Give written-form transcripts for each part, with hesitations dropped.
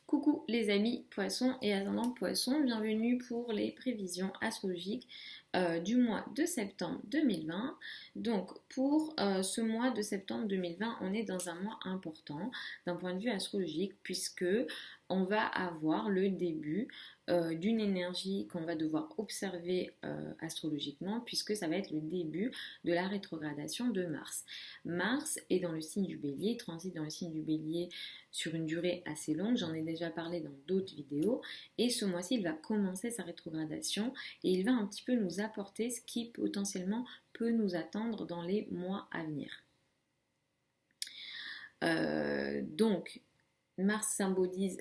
Coucou les amis poissons et ascendants poissons, bienvenue pour les prévisions astrologiques du mois de septembre 2020. Donc pour ce mois de septembre 2020, on est dans un mois important d'un point de vue astrologique puisque on va avoir le début d'une énergie qu'on va devoir observer astrologiquement puisque ça va être le début de la rétrogradation de Mars. Mars est dans le signe du Bélier, transite dans le signe du Bélier sur une durée assez longue, j'en ai déjà parlé dans d'autres vidéos, et ce mois-ci il va commencer sa rétrogradation et il va un petit peu nous apporter ce qui potentiellement peut nous attendre dans les mois à venir. Donc Mars symbolise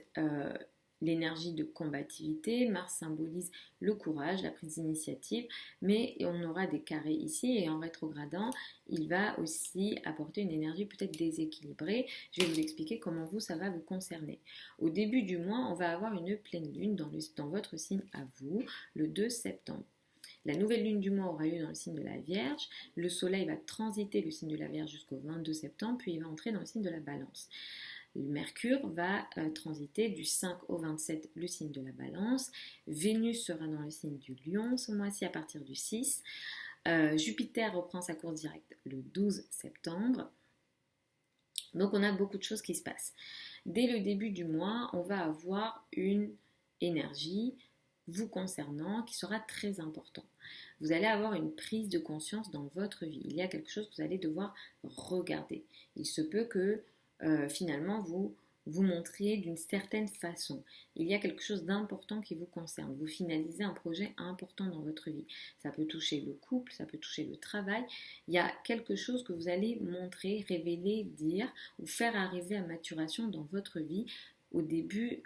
l'énergie de combativité, Mars symbolise le courage, la prise d'initiative, mais on aura des carrés ici et en rétrogradant, il va aussi apporter une énergie peut-être déséquilibrée. Je vais vous expliquer comment ça va vous concerner. Au début du mois, on va avoir une pleine lune dans votre signe à vous, le 2 septembre. La nouvelle lune du mois aura lieu dans le signe de la Vierge. Le soleil va transiter le signe de la Vierge jusqu'au 22 septembre, puis il va entrer dans le signe de la Balance. Mercure va transiter du 5 au 27 le signe de la Balance. Vénus sera dans le signe du Lion ce mois-ci à partir du 6. Jupiter reprend sa course directe le 12 septembre. Donc on a beaucoup de choses qui se passent. Dès le début du mois, on va avoir une énergie vous concernant qui sera très importante. Vous allez avoir une prise de conscience dans votre vie. Il y a quelque chose que vous allez devoir regarder. Il se peut que finalement vous montriez d'une certaine façon. Il y a quelque chose d'important qui vous concerne. Vous finalisez un projet important dans votre vie. Ça peut toucher le couple, ça peut toucher le travail. Il y a quelque chose que vous allez montrer, révéler, dire ou faire arriver à maturation dans votre vie au début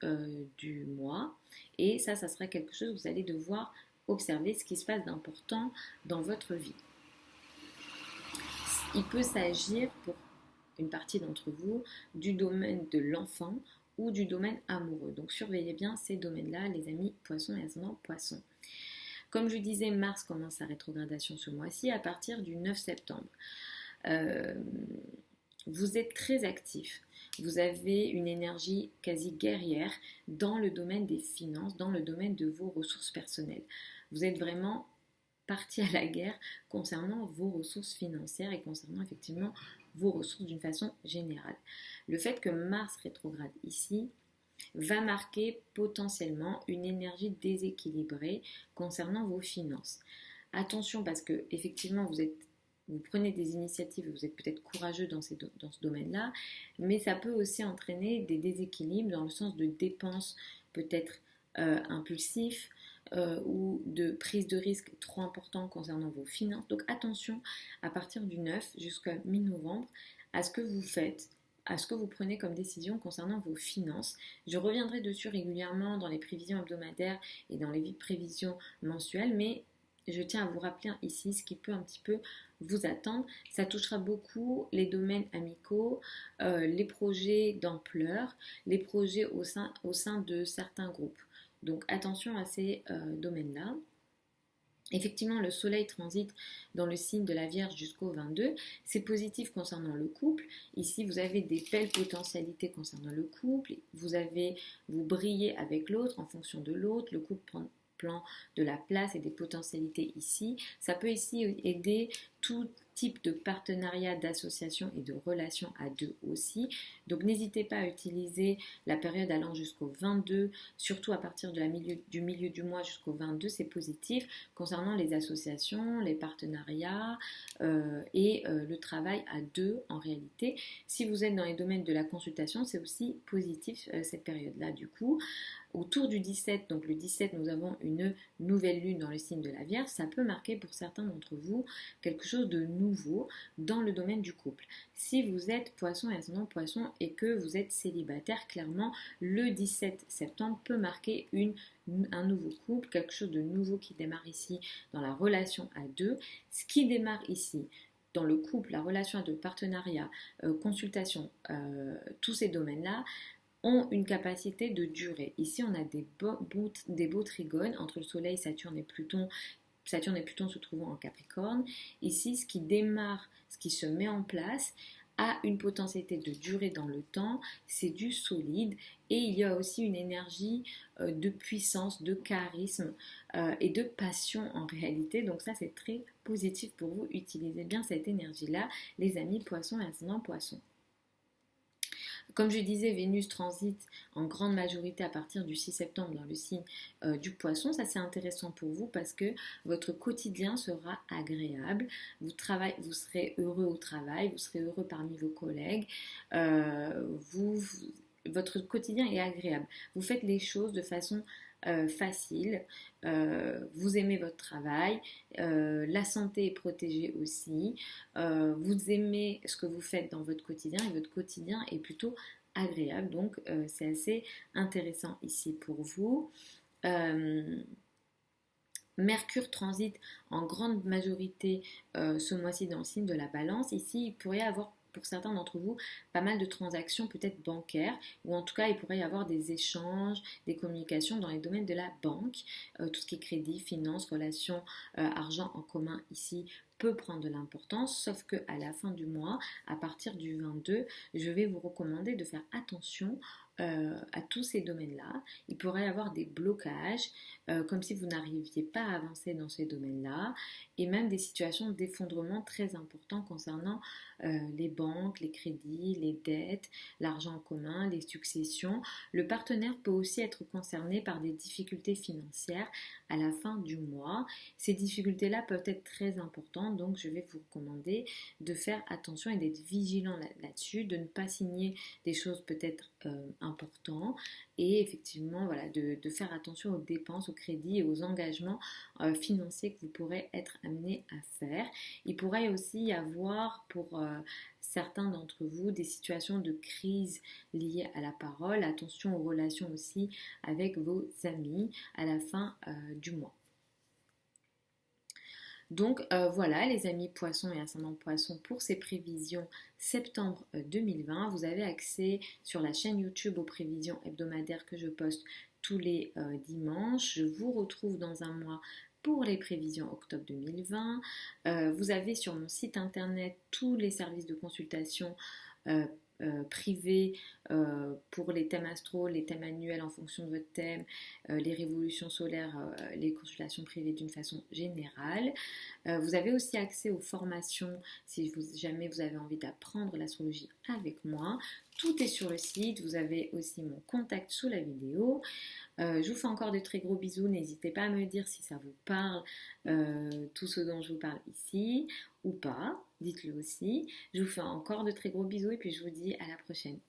du mois. Et ça sera quelque chose que vous allez devoir observer ce qui se passe d'important dans votre vie. Il peut s'agir pour une partie d'entre vous du domaine de l'enfant ou du domaine amoureux. Donc surveillez bien ces domaines-là, les amis poissons et ascendants poissons. Comme je disais, Mars commence sa rétrogradation ce mois-ci à partir du 9 septembre. Vous êtes très actif. Vous avez une énergie quasi guerrière dans le domaine des finances, dans le domaine de vos ressources personnelles. Vous êtes vraiment parti à la guerre concernant vos ressources financières et concernant effectivement vos ressources d'une façon générale. Le fait que Mars rétrograde ici va marquer potentiellement une énergie déséquilibrée concernant vos finances. Attention parce que effectivement vous prenez des initiatives, vous êtes peut-être courageux dans ce domaine-là, mais ça peut aussi entraîner des déséquilibres dans le sens de dépenses peut-être impulsifs, ou de prise de risque trop important concernant vos finances. Donc attention à partir du 9 jusqu'à mi-novembre à ce que vous faites, à ce que vous prenez comme décision concernant vos finances. Je reviendrai dessus régulièrement dans les prévisions hebdomadaires et dans les prévisions mensuelles, mais je tiens à vous rappeler ici ce qui peut un petit peu vous attendre. Ça touchera beaucoup les domaines amicaux, les projets d'ampleur, les projets au sein de certains groupes. Donc attention à ces domaines-là. Effectivement, le soleil transite dans le signe de la Vierge jusqu'au 22. C'est positif concernant le couple. Ici, vous avez des belles potentialités concernant le couple. Vous brillez avec l'autre en fonction de l'autre. Le couple prend de la place et des potentialités ici. Ça peut ici aider tout type de partenariat, d'association et de relations à deux aussi. Donc n'hésitez pas à utiliser la période allant jusqu'au 22, surtout à partir du milieu du mois jusqu'au 22, c'est positif concernant les associations, les partenariats et le travail à deux en réalité. Si vous êtes dans les domaines de la consultation, c'est aussi positif cette période-là du coup. Autour du 17, donc le 17, nous avons une nouvelle lune dans le signe de la Vierge. Ça peut marquer pour certains d'entre vous quelque chose de nouveau dans le domaine du couple. Si vous êtes poisson et ascendant poisson et que vous êtes célibataire, clairement, le 17 septembre peut marquer un nouveau couple, quelque chose de nouveau qui démarre ici dans la relation à deux. Ce qui démarre ici dans le couple, la relation à deux, partenariat, consultation, tous ces domaines-là, ont une capacité de durer. Ici, on a des beaux trigones entre le Soleil, Saturne et Pluton se trouvant en Capricorne. Ici, ce qui démarre, ce qui se met en place, a une potentialité de durer dans le temps, c'est du solide et il y a aussi une énergie de puissance, de charisme et de passion en réalité. Donc ça c'est très positif pour vous. Utilisez bien cette énergie-là, les amis poissons et ascendant poissons. Comme je disais, Vénus transite en grande majorité à partir du 6 septembre dans le signe du poisson. Ça, c'est intéressant pour vous parce que votre quotidien sera agréable. Vous serez heureux au travail, vous serez heureux parmi vos collègues. Votre quotidien est agréable. Vous faites les choses de façon facile, vous aimez votre travail, la santé est protégée aussi, vous aimez ce que vous faites dans votre quotidien et votre quotidien est plutôt agréable, donc c'est assez intéressant ici pour vous. Mercure transite en grande majorité ce mois-ci dans le signe de la Balance. Ici, il pourrait y avoir pour certains d'entre vous pas mal de transactions peut-être bancaires ou en tout cas il pourrait y avoir des échanges, des communications dans les domaines de la banque, tout ce qui est crédit, finance, relations, argent en commun ici peut prendre de l'importance, sauf que à la fin du mois, à partir du 22, je vais vous recommander de faire attention à tous ces domaines-là. Il pourrait y avoir des blocages, comme si vous n'arriviez pas à avancer dans ces domaines-là, et même des situations d'effondrement très importants concernant les banques, les crédits, les dettes, l'argent en commun, les successions. Le partenaire peut aussi être concerné par des difficultés financières à la fin du mois. Ces difficultés-là peuvent être très importantes, donc je vais vous recommander de faire attention et d'être vigilant là-dessus, de ne pas signer des choses peut-être importantes et effectivement voilà, de faire attention aux dépenses, aux crédits et aux engagements financiers que vous pourrez être amené à faire. Il pourrait aussi y avoir pour certains d'entre vous des situations de crise liées à la parole. Attention aux relations aussi avec vos amis à la fin du mois. Donc voilà les amis poissons et ascendant poissons pour ces prévisions septembre 2020. Vous avez accès sur la chaîne YouTube aux prévisions hebdomadaires que je poste tous les dimanches. Je vous retrouve dans un mois pour les prévisions octobre 2020. Vous avez sur mon site internet tous les services de consultation privés pour les thèmes astro, les thèmes annuels en fonction de votre thème, les révolutions solaires, les consultations privées d'une façon générale. Vous avez aussi accès aux formations si jamais vous avez envie d'apprendre l'astrologie avec moi. Tout est sur le site, vous avez aussi mon contact sous la vidéo. Je vous fais encore de très gros bisous, n'hésitez pas à me dire si ça vous parle, tout ce dont je vous parle ici ou pas, dites-le aussi. Je vous fais encore de très gros bisous et puis je vous dis à la prochaine.